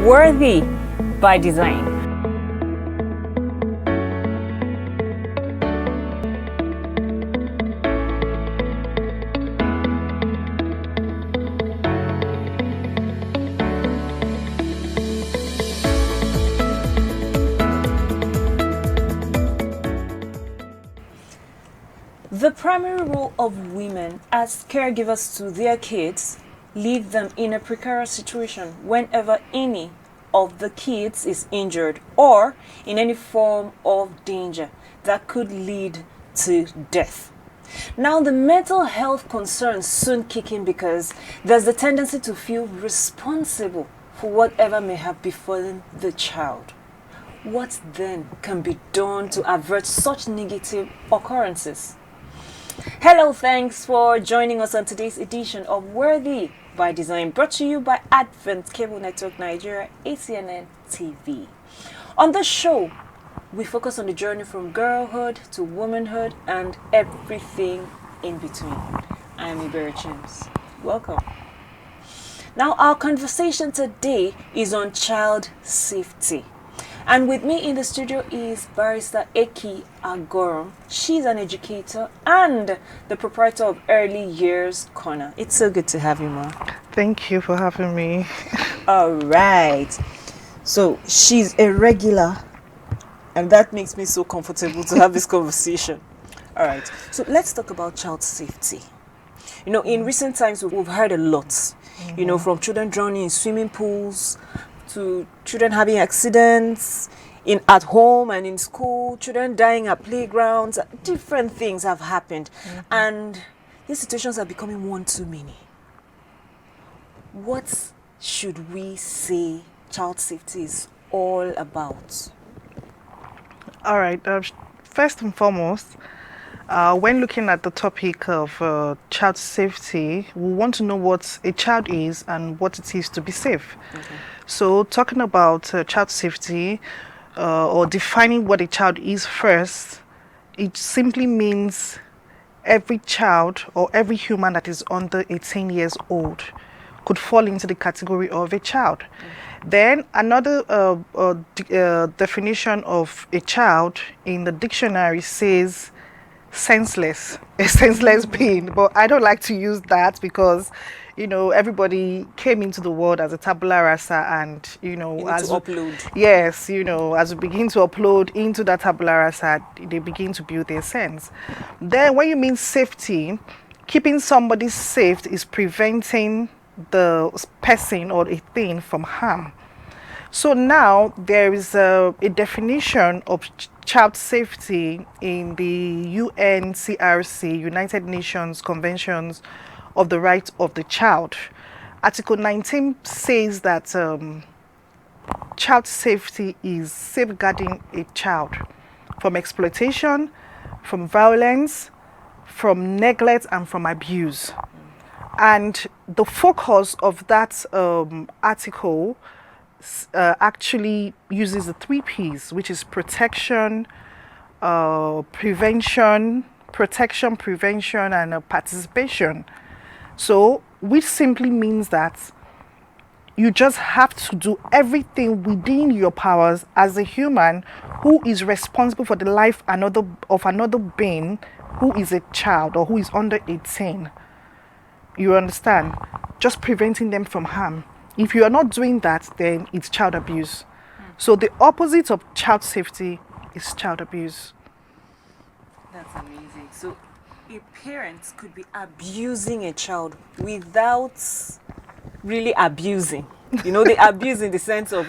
Worthy by design. The primary role of women as caregivers to their kids leave them in a precarious situation whenever any of the kids is injured or in any form of danger that could lead to death. Now, the mental health concerns soon kick in because there's the tendency to feel responsible for whatever may have befallen the child. What then can be done to avert such negative occurrences? Hello, thanks for joining us on today's edition of Worthy by Design, brought to you by Advent Cable Network Nigeria, ACNNTV. On this show, we focus on the journey from girlhood to womanhood and everything in between. I am Iberi James. Welcome. Now, our conversation today is on child safety. And with me in the studio is Barrister Eki Agorum. She's an educator and the proprietor of Early Years Corner. It's so good to have you, Ma. Thank you for having me. All right. So she's a regular, and that makes me so comfortable to have this conversation. All right. So let's talk about child safety. You know, in recent times, we've heard a lot, you know, from children drowning in swimming pools, to children having accidents at home and in school, children dying at playgrounds. Different things have happened. And these situations are becoming one too many. What should we say child safety is all about? All right. First and foremost, when looking at the topic of child safety, we want to know what a child is and what it is to be safe. Okay. So talking about child safety or defining what a child is first, it simply means every child or every human that is under 18 years old could fall into the category of a child. Then another definition of a child in the dictionary says senseless, a senseless being. But I don't like to use that because, you know, everybody came into the world as a tabula rasa, and, you know, as we upload. Yes, you know, as we begin to upload into that tabula rasa, they begin to build their sense. Then when you mean safety, keeping somebody safe is preventing the person or a thing from harm. So now there is a definition of child safety in the UNCRC, United Nations Conventions of the Rights of the Child. Article 19 says that child safety is safeguarding a child from exploitation, from violence, from neglect, and from abuse. And the focus of that article actually uses the 3 P's, which is protection, prevention, and participation. So, which simply means that you just have to do everything within your powers as a human who is responsible for the life of another being who is a child or who is under 18. You understand? Just preventing them from harm. If you are not doing that, then it's child abuse. So the opposite of child safety is child abuse. That's amazing. So a parent could be abusing a child without really abusing. You know, they abuse in the sense of,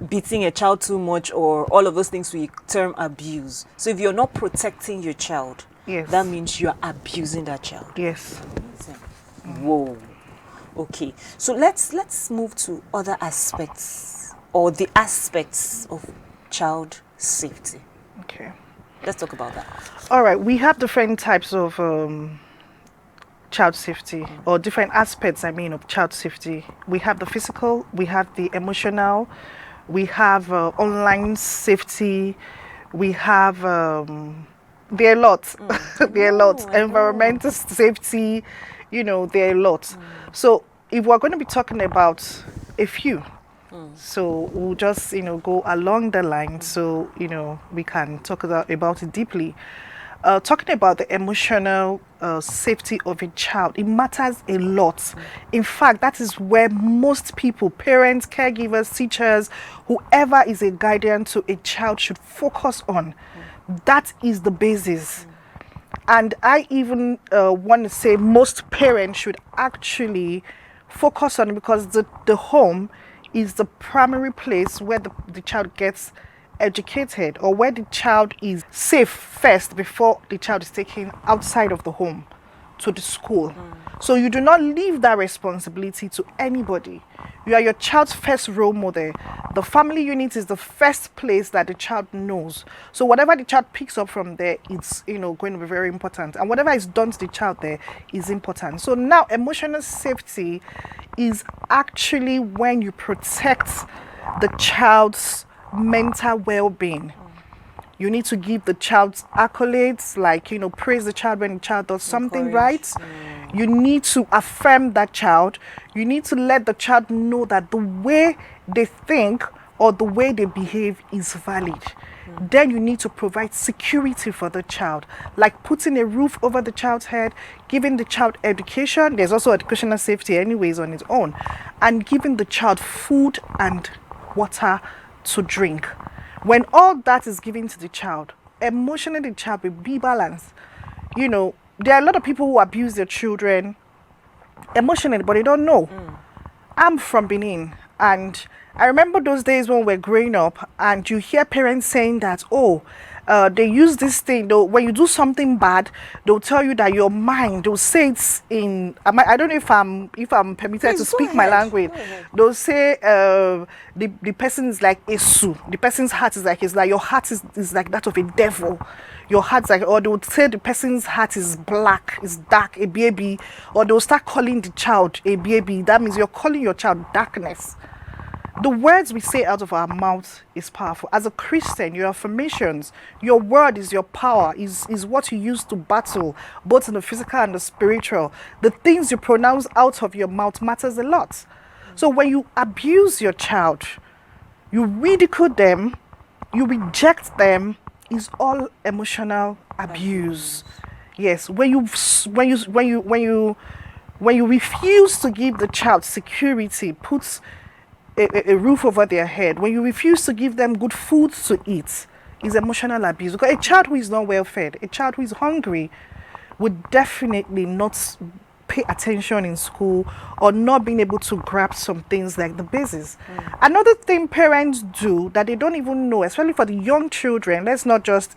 beating a child too much or all of those things we term abuse. So if you're not protecting your child, yes, that means you're abusing that child. Yes. Whoa. Okay, so let's move to other aspects or the aspects of child safety. Okay. Let's talk about that. All right, we have different types of child safety or different aspects, of child safety. We have the physical, we have the emotional, we have online safety, we have, there are lots, there are lots, environmental safety, there are lots. So if we're going to be talking about a few, So we'll just, go along the line so, we can talk about it deeply. Talking about the emotional safety of a child, it matters a lot. In fact, that is where most people, parents, caregivers, teachers, whoever is a guardian to a child should focus on. That is the basis. And I even want to say most parents should actually focus on it, because the home is the primary place where the child gets educated, or where the child is safe first before the child is taken outside of the home to the school. So you do not leave that responsibility to anybody. You are your child's first role model. The family unit is the first place that the child knows. So whatever the child picks up from there, it's going to be very important. And whatever is done to the child there is important. So now emotional safety is actually when you protect the child's mental well-being. You need to give the child's accolades, like, praise the child when the child does something right. You need to affirm that child. You need to let the child know that the way they think or the way they behave is valid. Then you need to provide security for the child, like putting a roof over the child's head, giving the child education. There's also educational safety anyways on its own, and giving the child food and water to drink. When all that is given to the child, emotionally the child will be balanced. There are a lot of people who abuse their children emotionally, but they don't know. I'm from Benin, and I remember those days when we're growing up, and you hear parents saying that, they use this thing. When you do something bad, they'll tell you that your mind. They'll say it's in. I don't know if I'm permitted to speak my language. They'll say the person is like Esu. The person's heart is like, it's like your heart is like that of a devil. Your heart's like, or they would say the person's heart is black, is dark, a baby, or they'll start calling the child a baby. That means you're calling your child darkness. The words we say out of our mouth is powerful. As a Christian, your affirmations, your word is your power, is what you use to battle, both in the physical and the spiritual. The things you pronounce out of your mouth matters a lot. So when you abuse your child, you ridicule them, you reject them, is all emotional abuse. Yes, when you refuse to give the child security, puts a roof over their head, when you refuse to give them good food to eat, is emotional abuse. Because a child who is not well fed, a child who is hungry, would definitely not pay attention in school, or not being able to grasp some things like the basis. Another thing parents do that they don't even know, especially for the young children, let's not just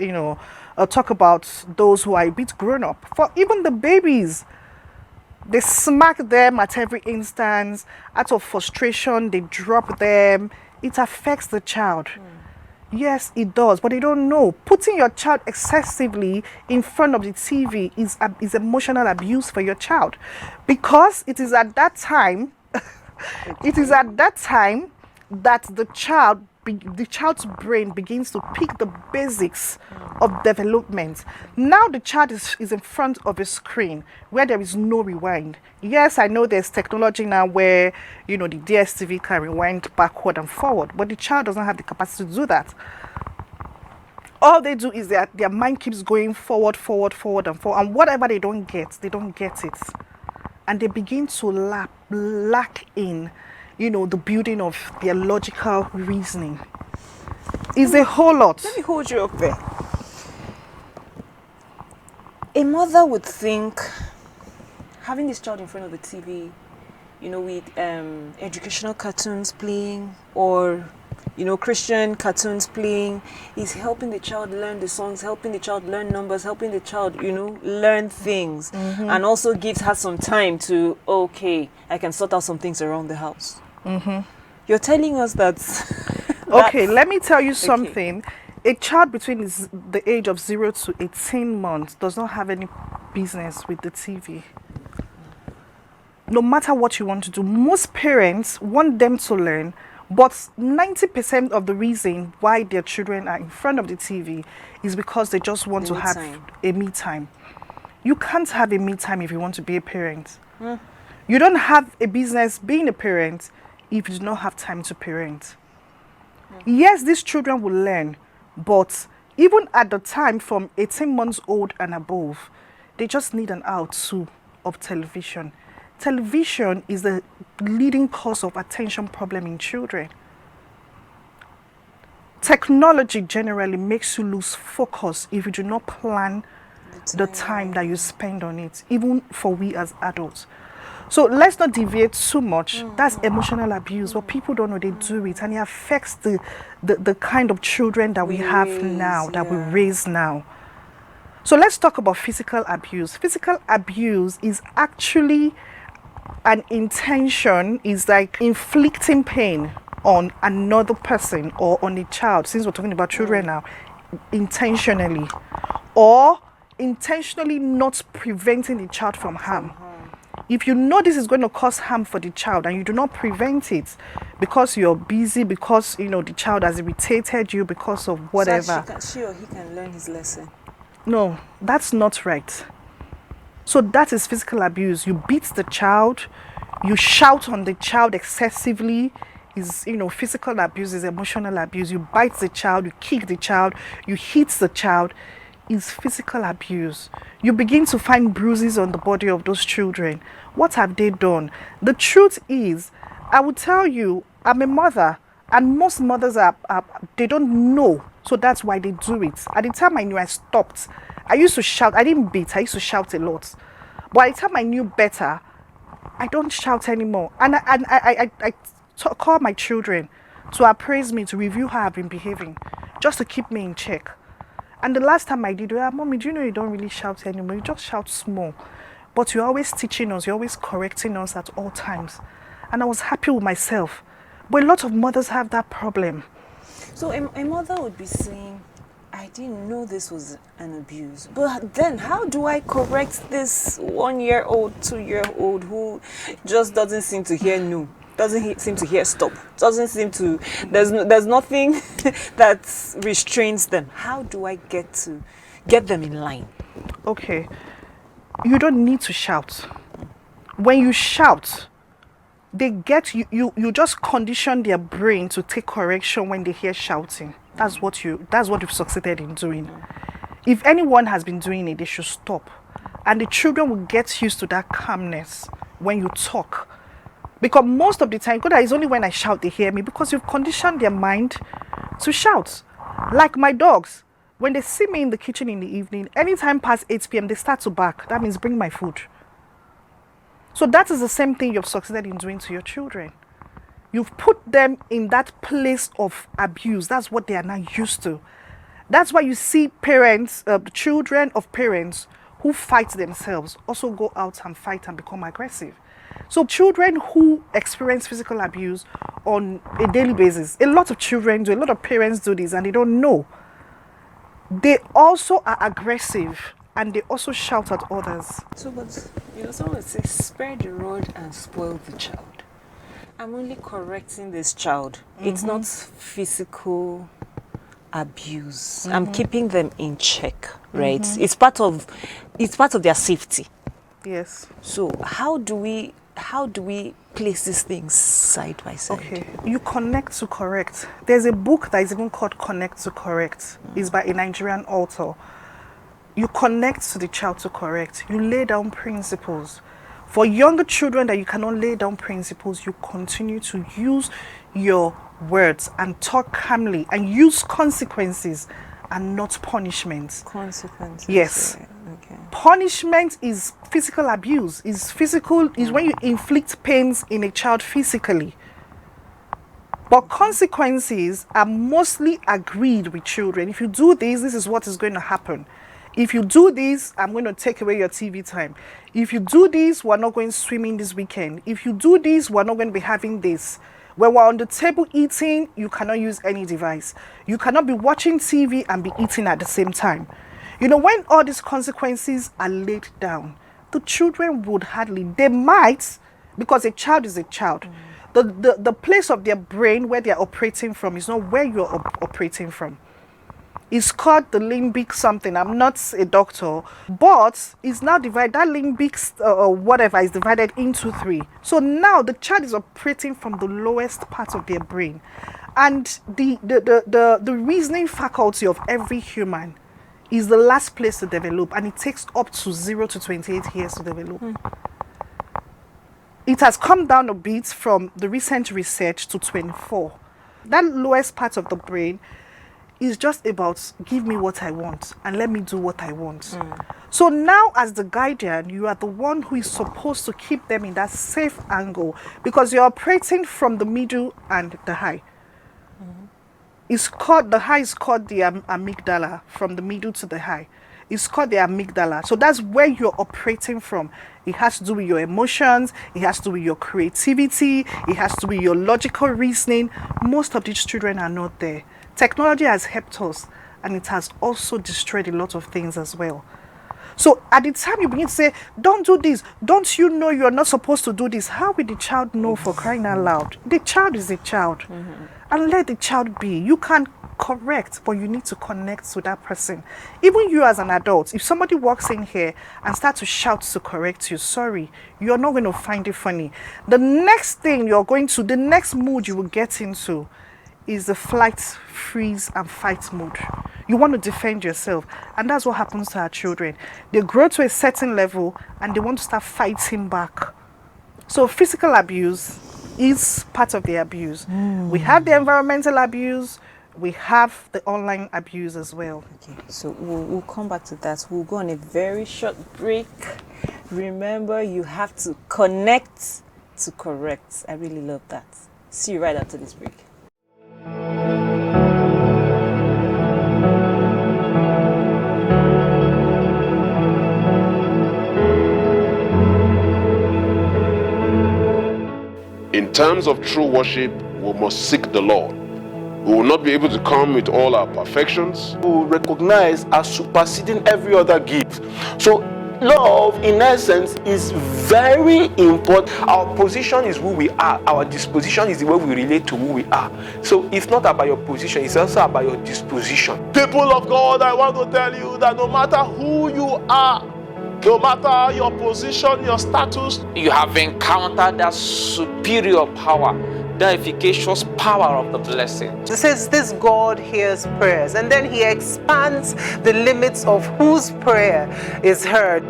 talk about those who are a bit grown up. For even the babies, they smack them at every instance. Out of frustration, they drop them. It affects the child. Yes, it does, but they don't know. Putting your child excessively in front of the TV is emotional abuse for your child, because it is at that time, that the child's brain begins to pick the basics of development. Now the child is in front of a screen where there is no rewind. Yes, I know there's technology now where the DSTV can rewind backward and forward, but the child doesn't have the capacity to do that. All they do is that their mind keeps going forward, and whatever they don't get it, and they begin to lack in the building of their logical reasoning. Is a whole lot. Let me hold you up there. A mother would think having this child in front of the TV, with educational cartoons playing, or Christian cartoons playing, is helping the child learn the songs, helping the child learn numbers, helping the child learn things, and also gives her some time to, I can sort out some things around the house. You're telling us that okay, let me tell you something. A child between the age of 0 to 18 months does not have any business with the TV. No matter what you want to do, most parents want them to learn, but 90% of the reason why their children are in front of the TV is because they just want to have a me time. You can't have a me time if you want to be a parent. You don't have a business being a parent if you do not have time to parent. Yes, these children will learn, but even at the time from 18 months old and above, they just need an hour or two of television. Television is the leading cause of attention problem in children. Technology generally makes you lose focus if you do not plan the time that you spend on it, even for we as adults. So let's not deviate too much. That's emotional abuse. But people don't know they do it, and it affects the kind of children that we have now, that we raise now. So let's talk about physical abuse. Physical abuse is actually an intention, is like inflicting pain on another person or on a child, since we're talking about children now, intentionally, or intentionally not preventing the child from harm. If you know this is going to cause harm for the child and you do not prevent it because you're busy, because the child has irritated you, because of whatever, so she or he can learn his lesson. No, that's not right. So that is physical abuse. You beat the child, you shout on the child excessively, is physical abuse, is emotional abuse. You bite the child, you kick the child, you hit the child, is physical abuse. You begin to find bruises on the body of those children. What have they done? The truth is, I will tell you, I'm a mother, and most mothers they don't know, so that's why they do it. At the time I knew, I stopped. I used to shout. I didn't beat, I used to shout a lot. But at the time I knew better, I don't shout anymore. And I call my children to appraise me, to review how I've been behaving, just to keep me in check. And the last time I did, Mommy, do you know you don't really shout anymore? You just shout small. But you're always teaching us, you're always correcting us at all times. And I was happy with myself. But a lot of mothers have that problem. So a mother would be saying, I didn't know this was an abuse. But then how do I correct this 1-year-old, 2-year-old who just doesn't seem to hear no? Doesn't seem to hear stop, doesn't seem to, there's nothing that restrains them. How do I get them in line? Okay, you don't need to shout. When you shout, they get you just condition their brain to take correction when they hear shouting. That's what you've succeeded in doing. If anyone has been doing it, they should stop. And the children will get used to that calmness when you talk. Because most of the time, it's only when I shout they hear me, because you've conditioned their mind to shout. Like my dogs, when they see me in the kitchen in the evening, anytime past 8 p.m, they start to bark. That means bring my food. So that is the same thing you've succeeded in doing to your children. You've put them in that place of abuse. That's what they are now used to. That's why you see parents, children of parents who fight themselves also go out and fight and become aggressive. So children who experience physical abuse on a daily basis, a lot of children do, a lot of parents do this and they don't know. They also are aggressive and they also shout at others. So, but someone would say, spare the rod and spoil the child. I'm only correcting this child. It's not physical abuse. I'm keeping them in check, right? It's part of their safety. Yes. So how do we place these things side by side? Okay, you connect to correct. There's a book that is even called Connect to Correct. It's by a Nigerian author. You connect to the child to correct. You lay down principles. For younger children that you cannot lay down principles, you continue to use your words and talk calmly and use consequences and not punishments. Consequences. Yes. Okay. Punishment is physical abuse. Is when you inflict pains in a child physically. But consequences are mostly agreed with children. If you do this is what is going to happen. If you do this, I'm going to take away your TV time. If you do this, we're not going swimming this weekend. If you do this, we're not going to be having this. When we're on the table eating, you cannot use any device. You cannot be watching TV and be eating at the same time. When all these consequences are laid down, the children would they might, because a child is a child. The place of their brain where they're operating from is not where you're operating from. It's called the limbic something. I'm not a doctor, but it's now divided. That limbic whatever is divided into three. So now the child is operating from the lowest part of their brain, and the reasoning faculty of every human is the last place to develop, and it takes up to 0 to 28 years to develop. It has come down a bit from the recent research to 24. That lowest part of the brain is just about give me what I want and let me do what I want. So now as the guardian, you are the one who is supposed to keep them in that safe angle, because you're operating from the middle and the high. It's called, the high is called the amygdala, from the middle to the high. It's called the amygdala. So that's where you're operating from. It has to do with your emotions. It has to do with your creativity. It has to do with your logical reasoning. Most of these children are not there. Technology has helped us, and it has also destroyed a lot of things as well. So at the time you begin to say, don't do this, don't you know you're not supposed to do this? How will the child know, for crying out loud? The child is a child. And let the child be. You can correct, but you need to connect with that person. Even you as an adult, if somebody walks in here and starts to shout to correct you, sorry, you're not going to find it funny. The next thing you're going to, the next mood you will get into is the flight, freeze, and fight mode. You want to defend yourself, and that's what happens to our children. They grow to a certain level and they want to start fighting back. So physical abuse is part of the abuse. We have the environmental abuse, we have the online abuse as well. Okay, so we'll come back to that. We'll go on a very short break. Remember, you have to connect to correct. I really love that. See you right after this break. In terms of true worship, we must seek the Lord. We will not be able to come with all our perfections. We will recognize as superseding every other gift. So love, in essence, is very important. Our position is who we are. Our disposition is the way we relate to who we are. So it's not about your position, it's also about your disposition. People of God, I want to tell you that no matter who you are, no matter your position, your status, you have encountered that superior power, the efficacious power of the blessing. It says this God hears prayers, and then he expands the limits of whose prayer is heard.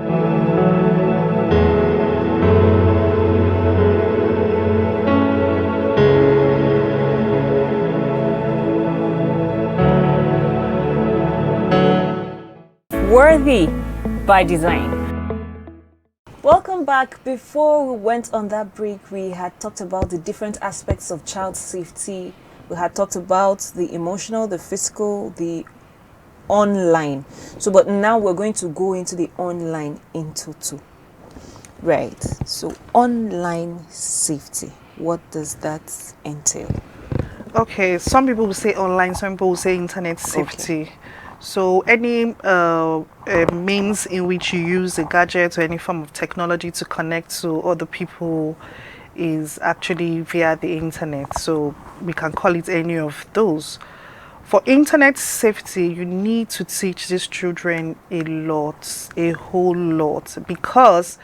Worthy by design. Welcome back. Before we went on that break, we had talked about the different aspects of child safety. We had talked about the emotional, the physical, the online. So, but now we're going to go into the online into two. Right. So, online safety. What does that entail? Okay, some people will say online, some people will say internet safety. Okay. So any means in which you use a gadget or any form of technology to connect to other people is actually via the internet. So we can call it any of those. For internet safety, you need to teach these children a lot, a whole lot, because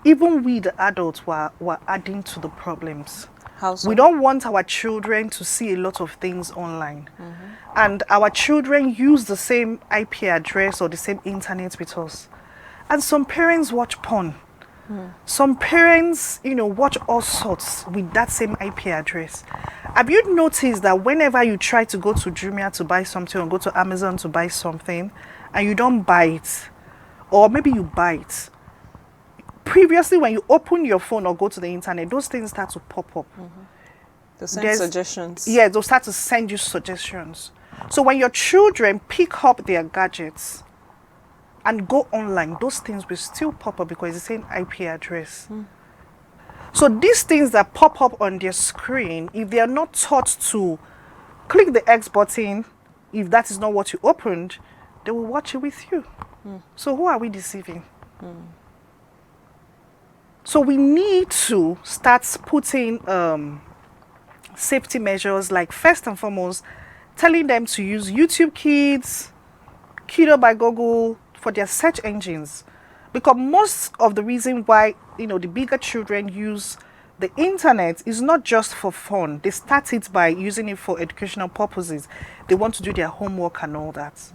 even we, the adults, were adding to the problems. How so? We don't want our children to see a lot of things online. And our children use the same IP address or the same internet with us. And some parents watch porn. Some parents, watch all sorts with that same IP address. Have you noticed that whenever you try to go to Jumia to buy something or go to Amazon to buy something and you don't buy it, or maybe you buy it, previously when you open your phone or go to the internet, those things start to pop up. They'll send suggestions. Yeah, they'll start to send you suggestions. So when your children pick up their gadgets and go online, those things will still pop up because it's the same IP address. So these things that pop up on their screen, if they are not taught to click the X button, if that is not what you opened, they will watch it with you. So who are we deceiving? So we need to start putting safety measures, like first and foremost, telling them to use YouTube Kids, Kiddo by Google for their search engines. Because most of the reason why, the bigger children use the internet is not just for fun. They start it by using it for educational purposes. They want to do their homework and all that.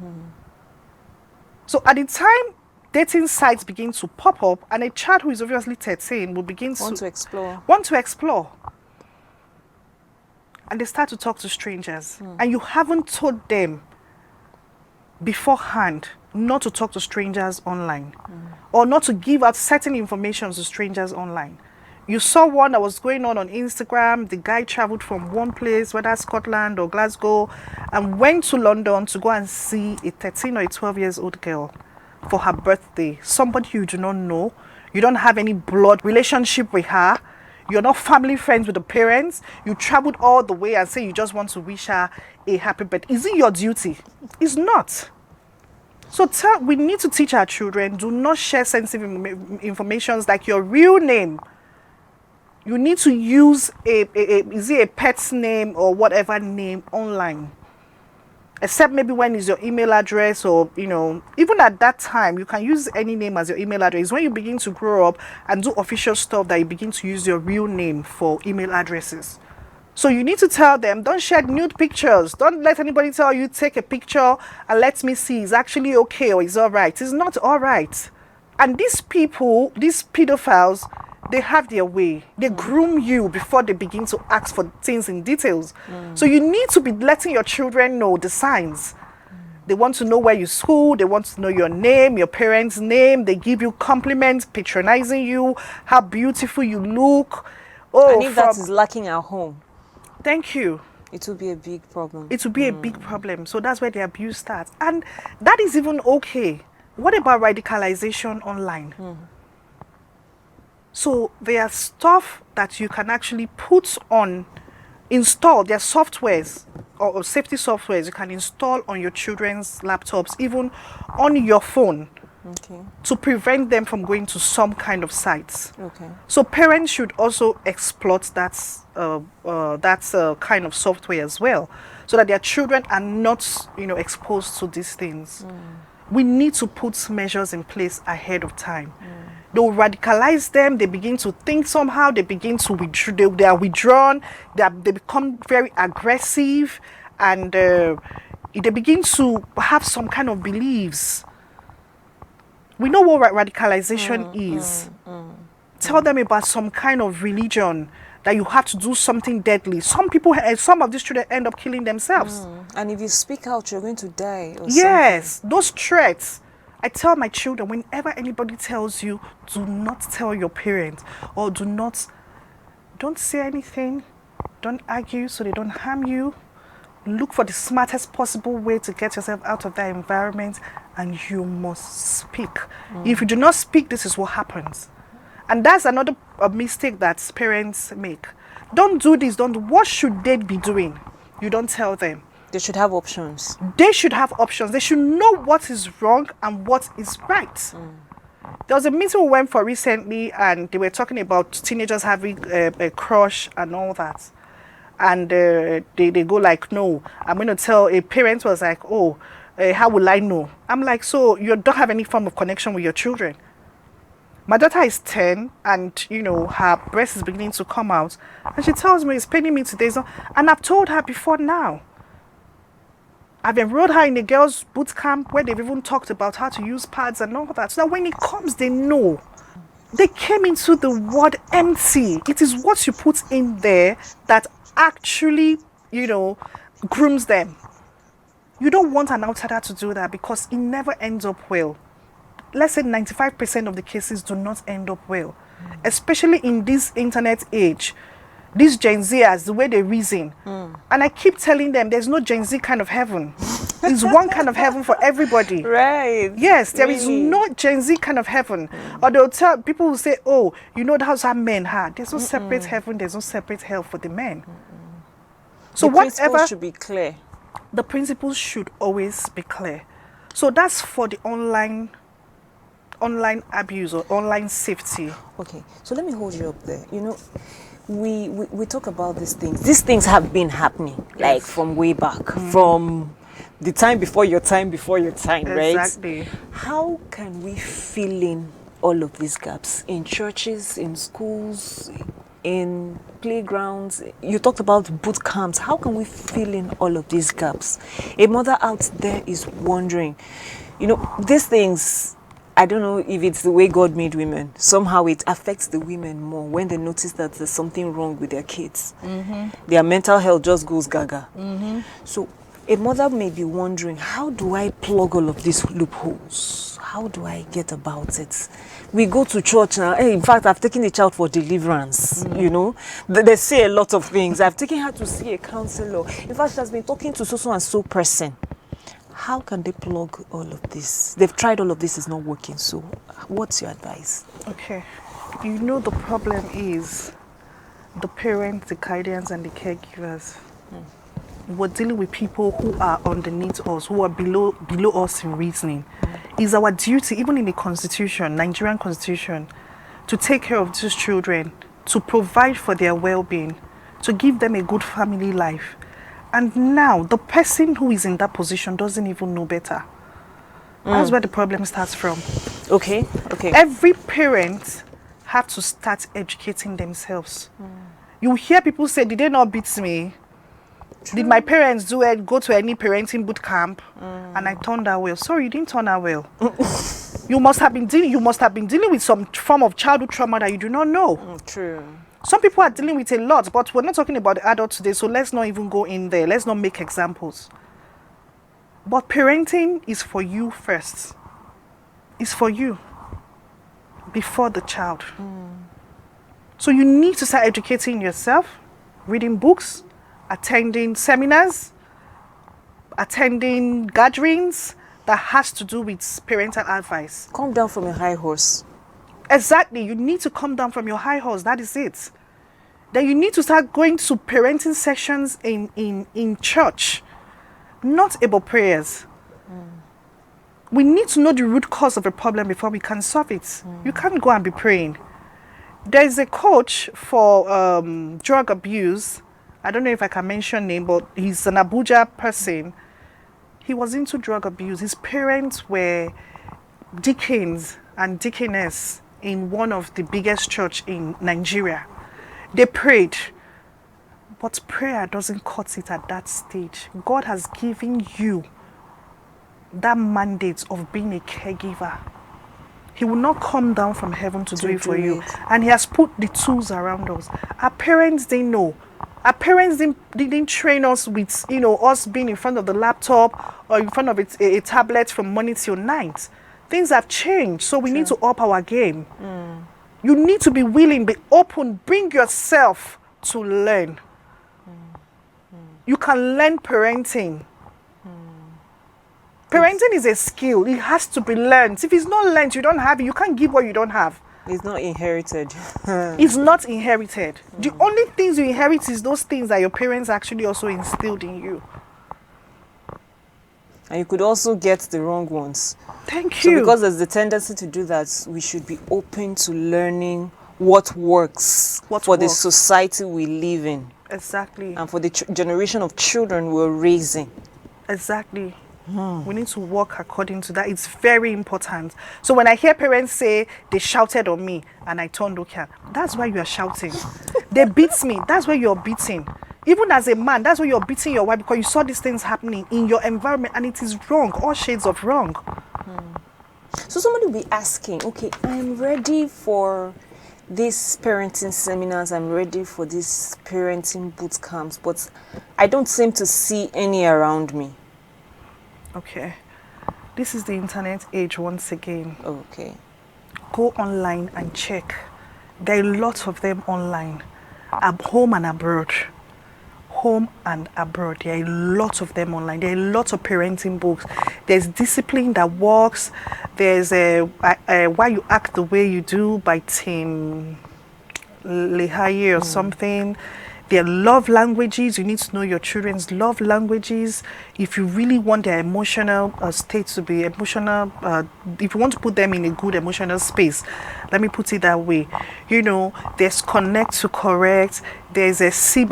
So at the time dating sites begin to pop up, and a child who is obviously 13 will begin Want to explore. want to explore. And they start to talk to strangers. And you haven't told them beforehand not to talk to strangers online, or not to give out certain information to strangers online. You saw one that was going on Instagram. The guy traveled from one place, whether Scotland or Glasgow, and went to London to go and see a 13 or a 12 years old girl for her birthday. Somebody you do not know. You don't have any blood relationship with her. You're not family friends with the parents. You traveled all the way and say you just want to wish her a happy birthday. Is it your duty? It's not. So we need to teach our children, do not share sensitive information like your real name. You need to use is it a pet's name or whatever name online. Except maybe when it's your email address, or, even at that time, you can use any name as your email address. When you begin to grow up and do official stuff, that you begin to use your real name for email addresses. So you need to tell them, don't share nude pictures. Don't let anybody tell you, take a picture and let me see, it's actually okay or it's all right. It's not all right. And these people, these pedophiles, they have their way. They groom you before they begin to ask for things in details. So you need to be letting your children know the signs. They want to know where you school. They want to know your name, your parents' name. They give you compliments, patronizing you, how beautiful you look. And if that is lacking at home, thank you, it will be a big problem. It will be a big problem. So that's where the abuse starts. And that is even okay. What about radicalization online? So there are stuff that you can actually install. There are softwares or safety softwares you can install on your children's laptops, even on your phone, to prevent them from going to some kind of sites. So parents should also exploit that kind of software as well, so that their children are not, exposed to these things. We need to put measures in place ahead of time. They'll radicalize them. They begin to think somehow. They begin to withdraw. They are withdrawn. They become very aggressive, and they begin to have some kind of beliefs. We know what radicalization is. Tell them about some kind of religion, that you have to do something deadly. Some of these children end up killing themselves. And if you speak out, you're going to die. Or yes, those threats. I tell my children, whenever anybody tells you, do not tell your parents, or don't say anything, don't argue so they don't harm you. Look for the smartest possible way to get yourself out of that environment, and you must speak. If you do not speak, this is what happens. And that's another mistake that parents make. Don't do this, what should they be doing? You don't tell them. They should have options. They should have options. They should know what is wrong and what is right. There was a meeting we went for recently, and they were talking about teenagers having a crush and all that. And they go like, no, I'm going to tell. A parent was like, oh, how will I know? I'm like, so you don't have any form of connection with your children? My daughter is 10, and her breast is beginning to come out, and she tells me it's paining me today. So, and I've told her before now. I've enrolled her in a girls' boot camp where they've even talked about how to use pads and all that. So that when it comes, they know. They came into the word empty. It is what you put in there that actually, grooms them. You don't want an outsider to do that, because it never ends up well. Let's say 95% of the cases do not end up well, especially in this internet age. These Gen Zers, the way they reason. And I keep telling them there's no Gen Z kind of heaven. There's one kind of heaven for everybody. Right. Yes, there is no Gen Z kind of heaven. Or they'll tell, people will say, oh, that's how men had. There's no separate heaven, there's no separate hell for the men. So the principles should be clear. The principles should always be clear. So that's for the online abuse or online safety. Okay, so let me hold you up there. we talk about these things. These things have been happening, like from way back, from the time before your time, right? Exactly. How can we fill in all of these gaps in churches, in schools, in playgrounds? You talked about boot camps. How can we fill in all of these gaps? A mother out there is wondering, these things, I don't know if it's the way God made women. Somehow it affects the women more when they notice that there's something wrong with their kids. Their mental health just goes gaga. So a mother may be wondering, how do I plug all of these loopholes? How do I get about it? We go to church now. Hey, in fact, I've taken a child for deliverance. They say a lot of things. I've taken her to see a counselor. In fact, she has been talking to so and so person. How can they plug all of this? They've tried all of this, it's not working. So what's your advice? Okay. The problem is the parents, the guardians, and the caregivers. We're dealing with people who are underneath us, who are below us in reasoning. It's our duty, even in the constitution, Nigerian constitution, to take care of these children, to provide for their well-being, to give them a good family life. And now, the person who is in that position doesn't even know better. That's where the problem starts from. Okay. Every parent have to start educating themselves. You hear people say, did they not beat me? True. Did my parents go to any parenting boot camp and I turned out well? Sorry, you didn't turn out well. You must have been dealing with some form of childhood trauma that you do not know. True. Some people are dealing with a lot, but we're not talking about the adults today, so let's not even go in there. Let's not make examples. But parenting is for you first. It's for you before the child. So you need to start educating yourself, reading books, attending seminars, attending gatherings that has to do with parental advice. Come down from your high horse. Exactly. You need to come down from your high horse. That is it. Then you need to start going to parenting sessions in church, not about prayers. We need to know the root cause of a problem before we can solve it. You can't go and be praying. There is a coach for drug abuse. I don't know if I can mention name, but he's an Abuja person. He was into drug abuse. His parents were deacons and deaconess in one of the biggest church in Nigeria. They prayed, but prayer doesn't cut it at that stage. God has given you that mandate of being a caregiver. He will not come down from heaven to do it for you. And he has put the tools around us. Our parents didn't know. Our parents didn't train us with, us being in front of the laptop or in front of a tablet from morning till night. Things have changed, so we need to up our game. You need to be willing, be open, bring yourself to learn. You can learn parenting. Parenting is a skill. It has to be learned. If it's not learned, you don't have it. You can't give what you don't have. It's not inherited. It's not inherited. The only things you inherit is those things that your parents actually also instilled in you. And you could also get the wrong ones. Thank you. So because there's the tendency to do that, we should be open to learning what works for the society we live in. Exactly. And for the generation of children we're raising. Exactly. We need to work according to that. It's very important. So when I hear parents say they shouted on me and I turned okay, that's why you are shouting. They beat me. That's why you're beating. Even as a man, that's why you're beating your wife, because you saw these things happening in your environment and it is wrong. All shades of wrong. So somebody will be asking, okay, I'm ready for these parenting seminars, I'm ready for these parenting boot camps, but I don't seem to see any around me. Okay. This is the internet age once again. Okay. Go online and check. There are lots of them online. Home and abroad. Home and abroad. There are lots of them online. There are lots of parenting books. There's Discipline That Works. There's Why You Act the Way You Do by Tim Lehaye or something. their love languages. You need to know your children's love languages. If you really want their emotional state to be emotional, if you want to put them in a good emotional space, let me put it that way. You know, there's connect to correct. There's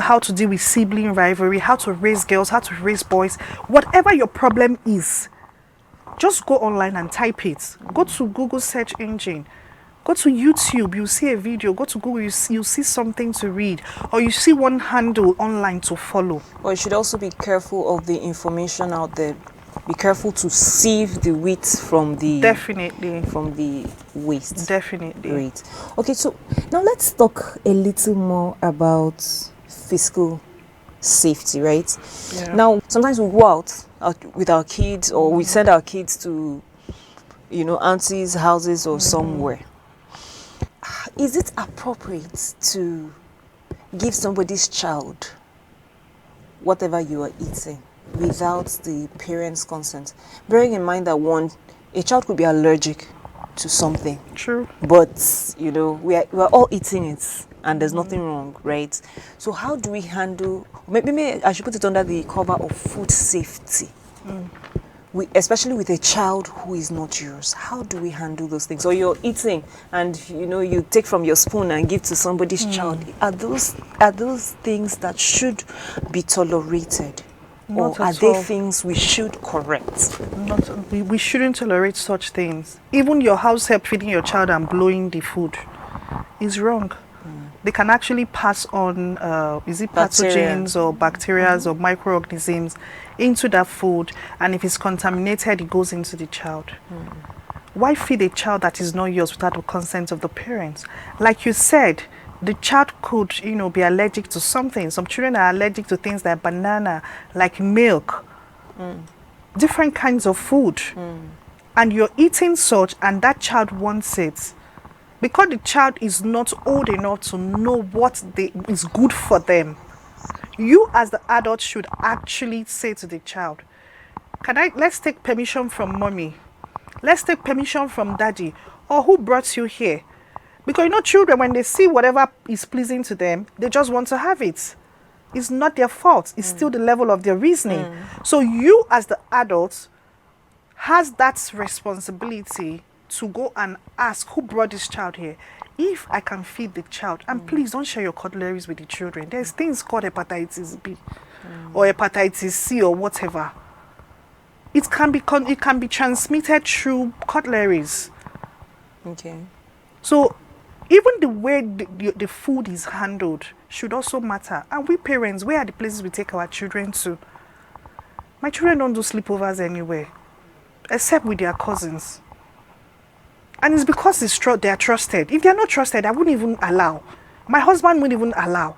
how to deal with sibling rivalry, how to raise girls, how to raise boys. Whatever your problem is, just go online and type it. Go to Google search engine. Go to YouTube, you see a video. Go to Google, you see something to read. Or you see one handle online to follow. But you should also be careful of the information out there. Be careful to sieve the wheat from the... Definitely. From the waste. Definitely. Great. Okay, so now let's talk a little more about physical safety, right? Yeah. Now, sometimes we go out with our kids, or we send our kids to, you know, aunties' houses or somewhere. Is it appropriate to give somebody's child whatever you are eating without the parents' consent? Bearing in mind that a child could be allergic to something. True. But, you know, we are all eating it and there's nothing wrong, right? So how do we handle, maybe I should put it under the cover of food safety. Especially with a child who is not yours, how do we handle those things? Or you're eating and, you know, you take from your spoon and give to somebody's child. Are those things that should be tolerated? Not or are at they all. things we should correct? We shouldn't tolerate such things. Even your house help feeding your child and blowing the food is wrong. They can actually pass on, pathogens or bacteria or microorganisms into that food, and if it's contaminated, it goes into the child. Why feed a child that is not yours without the consent of the parents? Like you said, the child could, you know, be allergic to something. Some children are allergic to things like banana, like milk, different kinds of food. And you're eating such, and that child wants it. Because the child is not old enough to know what is good for them, you as the adult should actually say to the child, let's take permission from mommy. Let's take permission from daddy. Or who brought you here? Because, you know, children, when they see whatever is pleasing to them, they just want to have it. It's not their fault. It's still the level of their reasoning. So you as the adult has that responsibility to go and ask, who brought this child here? If I can feed the child, and please don't share your cutleries with the children. There's things called hepatitis B or hepatitis C or whatever. It can be transmitted through cutleries. Okay. So even the way the food is handled should also matter. And we parents, where are the places we take our children to? My children don't do sleepovers anywhere, except with their cousins. And it's because they are trusted. If they are not trusted, I wouldn't even allow. My husband wouldn't even allow.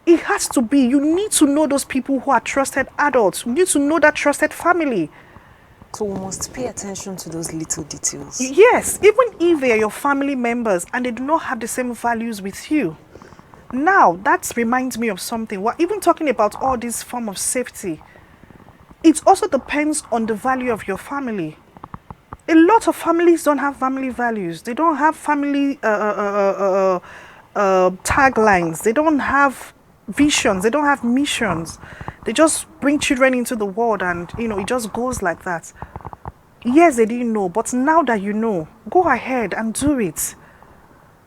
It has to be. You need to know those people who are trusted adults. You need to know that trusted family. So we must pay attention to those little details. Yes, even if they are your family members and they do not have the same values with you. Now, that reminds me of something. We're even talking about all this form of safety. It also depends on the value of your family. A lot of families don't have family values. They don't have family taglines. They don't have visions. They don't have missions. They just bring children into the world and, you know, it just goes like that. Yes, they didn't know, but now that you know, go ahead and do it.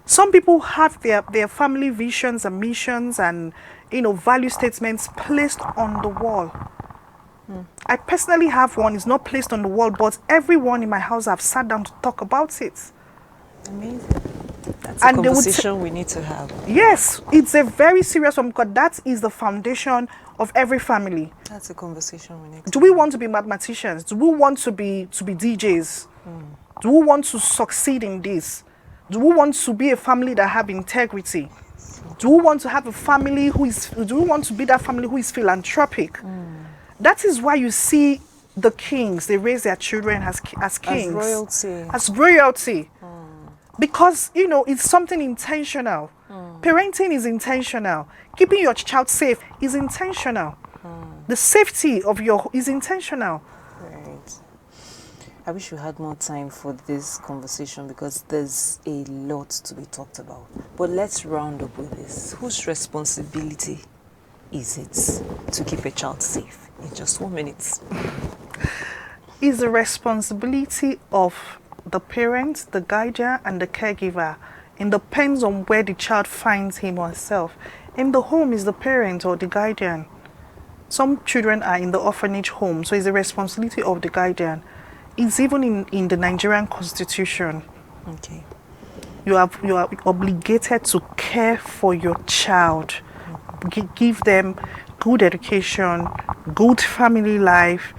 Some people have their family visions and missions and, you know, value statements placed on the wall. I personally have one. It's not placed on the wall, but everyone in my house have sat down to talk about it. Amazing. That's a conversation we need to have. Yes, it's a very serious one because that is the foundation of every family. That's a conversation we need to Do we want to be mathematicians? Do we want to be DJs? Do we want to succeed in this? Do we want to be a family that have integrity? Do we want to have a family do we want to be that family who is philanthropic? That is why you see the kings, they raise their children as kings. As royalty. Because, you know, it's something intentional. Parenting is intentional. Keeping your child safe is intentional. The safety of is intentional. Right. I wish we had more time for this conversation because there's a lot to be talked about. But let's round up with this. Whose responsibility is it to keep a child safe? In just 1 minute. It's the responsibility of the parent, the guardian, and the caregiver. It depends on where the child finds him or herself. In the home is the parent or the guardian. Some children are in the orphanage home, so it's the responsibility of the guardian. It's even in the Nigerian constitution. Okay. You are obligated to care for your child. Give them good education, good family life,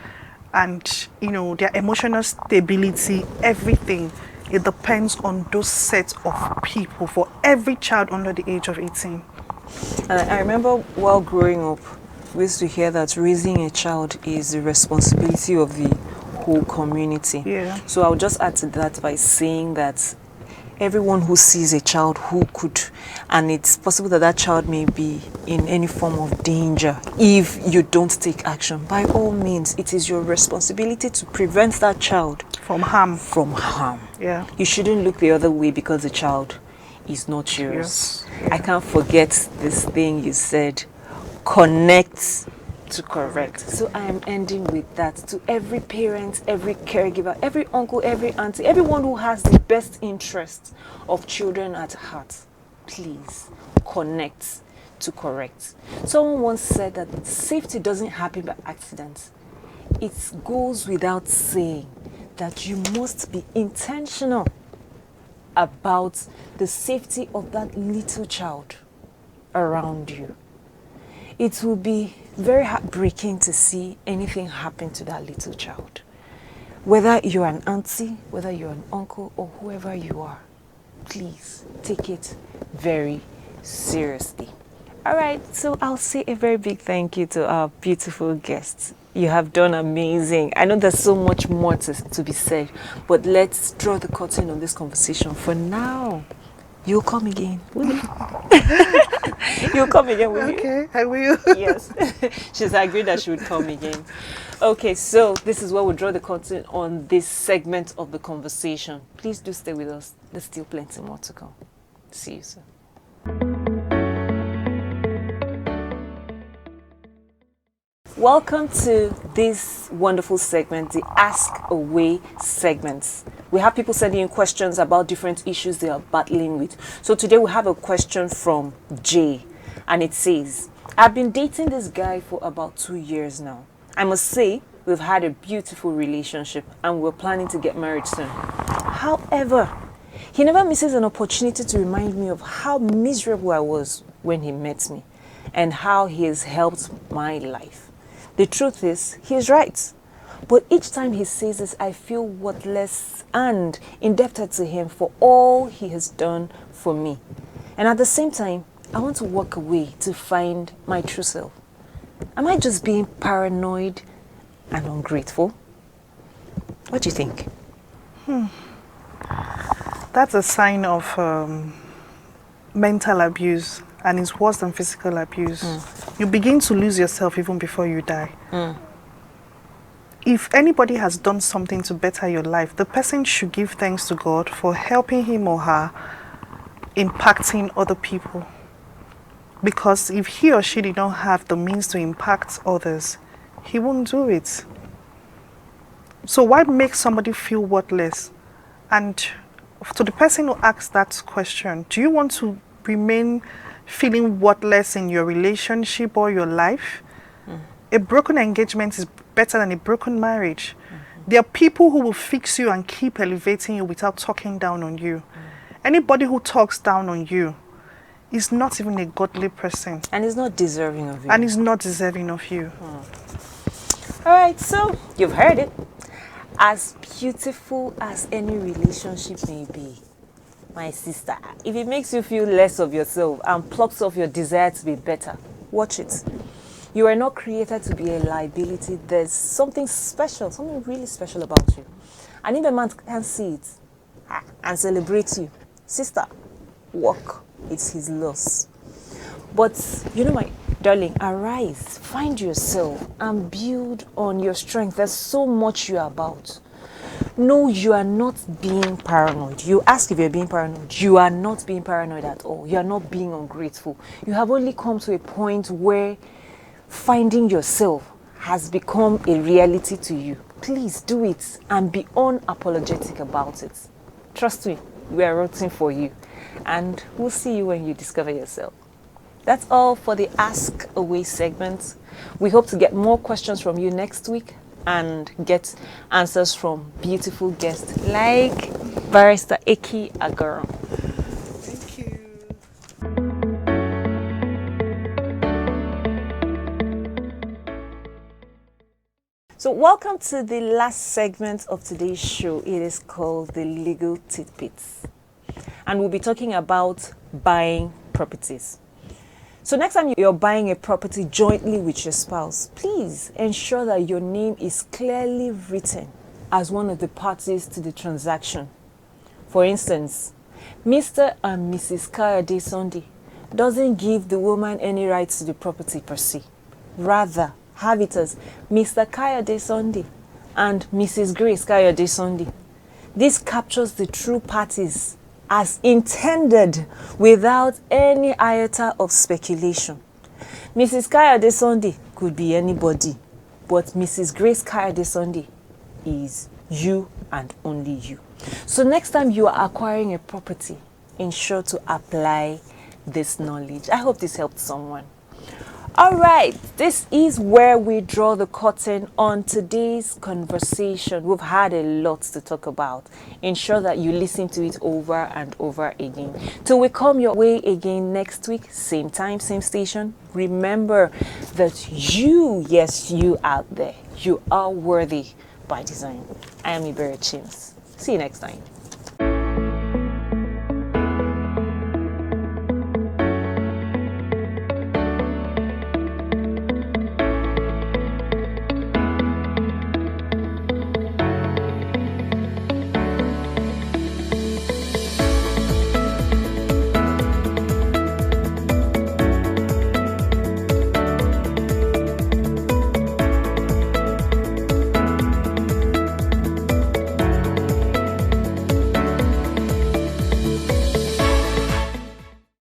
and their emotional stability, everything. It depends on those sets of people for every child under the age of 18. And I remember while growing up, we used to hear that raising a child is the responsibility of the whole community. Yeah. So I'll just add to that by saying that everyone who sees a child who could, and it's possible that that child may be in any form of danger if you don't take action, by all means, it is your responsibility to prevent that child From harm. Yeah. You shouldn't look the other way because the child is not yours. Yes. I can't forget this thing you said, connect to correct. So I am ending with that. To every parent, every caregiver, every uncle, every auntie, everyone who has the best interests of children at heart, please connect to correct. Someone once said that safety doesn't happen by accident. It goes without saying that you must be intentional about the safety of that little child around you. It will be very heartbreaking to see anything happen to that little child. Whether you're an auntie, whether you're an uncle, or whoever you are, please take it very seriously. All right, so I'll say a very big thank you to our beautiful guests. You have done amazing. I know there's so much more to be said, but let's draw the curtain on this conversation for now. You'll come again, will you? You'll come again, will you? Okay, I will. Yes. She's agreed that she would come again. Okay, so this is where we'll draw the curtain on this segment of the conversation. Please do stay with us. There's still plenty more to come. See you soon. Welcome to this wonderful segment, the Ask Away segments. We have people sending in questions about different issues they are battling with. So today we have a question from Jay, and it says, I've been dating this guy for about 2 years now. I must say, we've had a beautiful relationship and we're planning to get married soon. However, he never misses an opportunity to remind me of how miserable I was when he met me and how he has helped my life. The truth is, he is right. But each time he says this, I feel worthless and indebted to him for all he has done for me. And at the same time, I want to walk away to find my true self. Am I just being paranoid and ungrateful? What do you think? That's a sign of mental abuse, and it's worse than physical abuse. You begin to lose yourself even before you die. If anybody has done something to better your life, the person should give thanks to God for helping him or her impacting other people. Because if he or she did not have the means to impact others, he won't do it. So why make somebody feel worthless? And to the person who asked that question, do you want to remain feeling worthless in your relationship or your life? A broken engagement is better than a broken marriage. There are people who will fix you and keep elevating you without talking down on you. Anybody who talks down on you is not even a godly person. And is not deserving of you. And is not deserving of you. All right, so you've heard it. As beautiful as any relationship may be, my sister, if it makes you feel less of yourself and plucks off your desire to be better, watch it. You are not created to be a liability. There's something special, something really special about you. And if a man can see it and celebrate you, sister, walk. It's his loss. But, you know, my darling, arise, find yourself and build on your strength. There's so much you're about. No, you are not being paranoid. You ask if you're being paranoid. You are not being paranoid at all. You are not being ungrateful. You have only come to a point where finding yourself has become a reality to you. Please do it and be unapologetic about it. Trust me, we are rooting for you. And we'll see you when you discover yourself. That's all for the Ask Away segment. We hope to get more questions from you next week and get answers from beautiful guests like Barrister Eki Agaro. Thank you. So welcome to the last segment of today's show. It is called the Legal Tidbits. And we'll be talking about buying properties. So next time you're buying a property jointly with your spouse, please ensure that your name is clearly written as one of the parties to the transaction. For instance, Mr. and Mrs. Kayode Sunday doesn't give the woman any rights to the property per se. Rather, have it as Mr. Kayode Sunday and Mrs. Grace Kayode Sunday. This captures the true parties as intended without any iota of speculation. Mrs. Kayode Sunday could be anybody, but Mrs. Grace Kayode Sunday is you and only you. So next time you are acquiring a property, ensure to apply this knowledge. I hope this helped someone. All right, this is where we draw the curtain on today's conversation. We've had a lot to talk about. Ensure that you listen to it over and over again. Till we come your way again next week, same time, same station. Remember that you, yes, you out there, you are worthy by design. I am Iberi Chims. See you next time.